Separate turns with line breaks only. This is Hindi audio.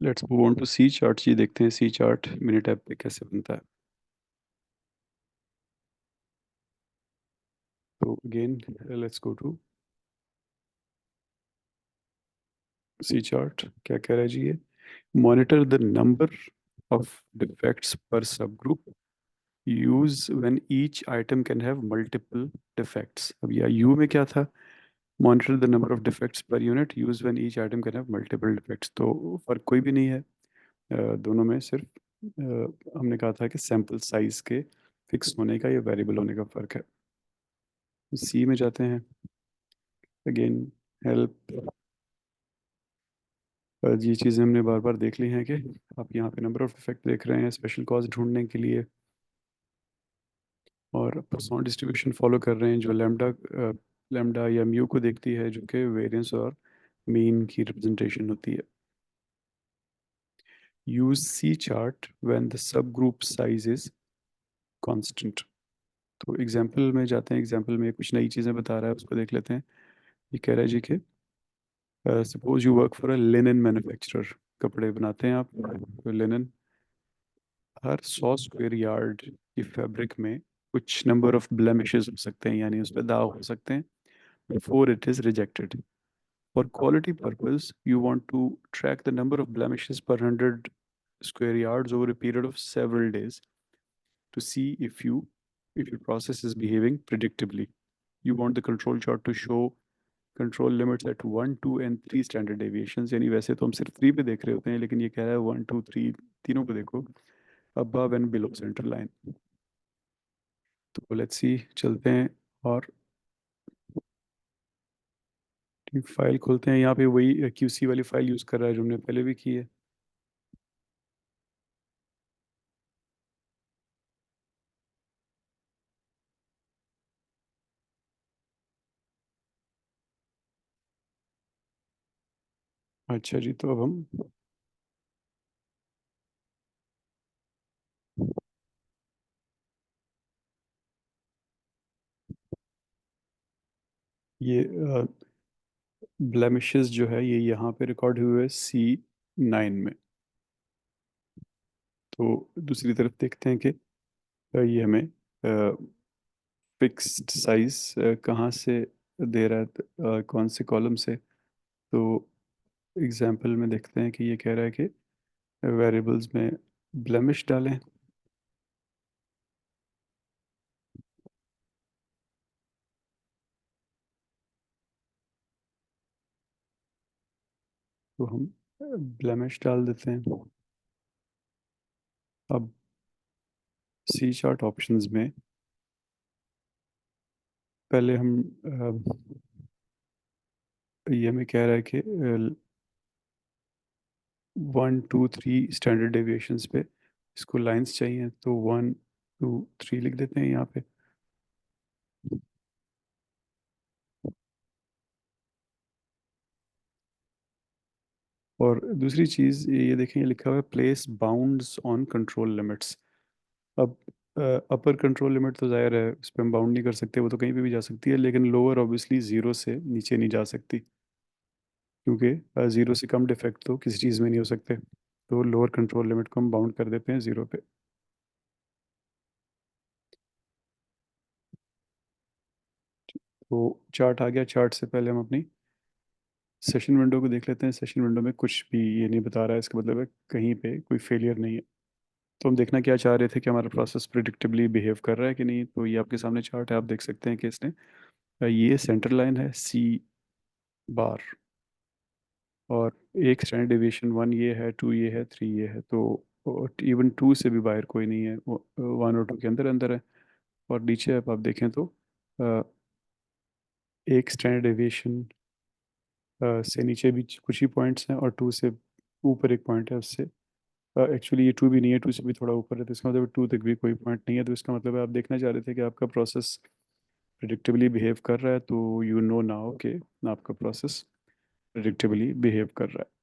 Let's move on to C chart. जी देखते हैं सी चार्ट मिनी टैब पे कैसे बनता है। तो again let's go to C chart. क्या कह रहा है जी ये? Monitor the number of defects per subgroup use when each item can have multiple defects. अब यह यू में क्या था? Monitor the number of defects per unit use when each item can have multiple defects. तो फर्क कोई भी नहीं है। दोनों में सिर्फ हमने कहा था कि सैंपल साइज के फिक्स होने का या वेरिएबल होने का फर्क है। सी में जाते हैं। Again help. ये चीज़ें हमने बार बार देख ली हैं कि आप यहाँ पे नंबर ऑफ इफेक्ट देख रहे हैं स्पेशल कॉज ढूंढने के लिए, और पोisson डिस्ट्रीब्यूशन फॉलो कर रहे हैं जो लैम्डा लैम्डा या म्यू को देखती है, जो कि वेरिएंस और मीन की रिप्रेजेंटेशन होती है। Use C chart when the subgroup size is constant. तो एग्जांपल में जाते हैं। एग्जांपल में कुछ नई चीज़ें बता रहा है, उसको देख लेते हैं। ये कह रहा है जी कि suppose you work for a linen manufacturer. कपड़े बनाते हैं आप, तो लिनन। हर 100 स्क्वायर यार्ड की फैब्रिक में कुछ नंबर ऑफ ब्लेमिशेस हो सकते हैं, यानी उस पर दाग हो सकते हैं before it is rejected. For quality purpose you want to track the number of blemishes per 100 square yards over a period of several days to see if your process is behaving predictably. You want the control chart to show control limits at 1, 2 and 3 standard deviations। यानी वैसे तो हम सिर्फ 3 पे देख रहे होते हैं, लेकिन ये कह रहा है 1, 2, 3 तीनों पे देखो, above and below center line। तो लेट्स सी, चलते हैं और फाइल खोलते हैं। यहाँ पे वही QC वाली फाइल यूज़ कर रहा है जो हमने पहले भी की है। अच्छा जी, तो अब हम ये ब्लेमिशेस जो है ये यहाँ पे रिकॉर्ड हुए हैं C9 में। तो दूसरी तरफ देखते हैं कि ये हमें फिक्स्ड साइज कहाँ से दे रहा है, कौन से कॉलम से। तो एग्जाम्पल में देखते हैं कि ये कह रहा है कि वेरिएबल्स में ब्लेमिश डालें। तो हम ब्लेमिश डाल देते हैं। अब सी चार्ट ऑप्शंस में पहले हम ये हमें कह रहा है कि 1, 2, 3 स्टैंडर्ड डेविएशंस पे इसको लाइंस चाहिए, तो 1, 2, 3 लिख देते हैं यहाँ पे। और दूसरी चीज़ ये देखें, ये लिखा हुआ है place bounds on control limits. अब अपर कंट्रोल लिमिट तो ज़ाहिर है उस पर हम बाउंड नहीं कर सकते, वो तो कहीं पे भी जा सकती है, लेकिन लोअर ऑब्वियसली ज़ीरो से नीचे नहीं जा सकती, क्योंकि ज़ीरो से कम डिफेक्ट तो किसी चीज़ में नहीं हो सकते। तो लोअर कंट्रोल लिमिट को हम बाउंड कर देते हैं ज़ीरो पे। तो चार्ट आ गया। चार्ट से पहले हम अपनी सेशन विंडो को देख लेते हैं। सेशन विंडो में कुछ भी ये नहीं बता रहा है, इसका मतलब है कहीं पे कोई फेलियर नहीं है। तो हम देखना क्या चाह रहे थे कि हमारा प्रोसेस प्रिडिक्टिबली बिहेव कर रहा है कि नहीं। तो ये आपके सामने चार्ट है, आप देख सकते हैं कि इसने ये सेंटर लाइन है C बार, और एक स्टैंडर्ड डेविएशन 1 ये है, 2 ये है, 3 ये है। तो इवन 2 से भी बाहर कोई नहीं है, वो 1 और 2 के अंदर अंदर है। और नीचे आप देखें तो अ, एक स्टैंडर्ड डेविएशन से नीचे भी कुछ ही पॉइंट्स हैं, और 2 से ऊपर एक पॉइंट है उससे। एक्चुअली ये 2 भी नहीं है, 2 से भी थोड़ा ऊपर है, तो इसका मतलब 2 तक भी कोई पॉइंट नहीं है। तो इसका मतलब है आप देखना चाह रहे थे कि आपका प्रोसेस प्रिडिक्टिबली बिहेव कर रहा है, तो यू नो नाउ कि आपका प्रोसेस प्रिडिक्टिबली बिहेव कर रहा है।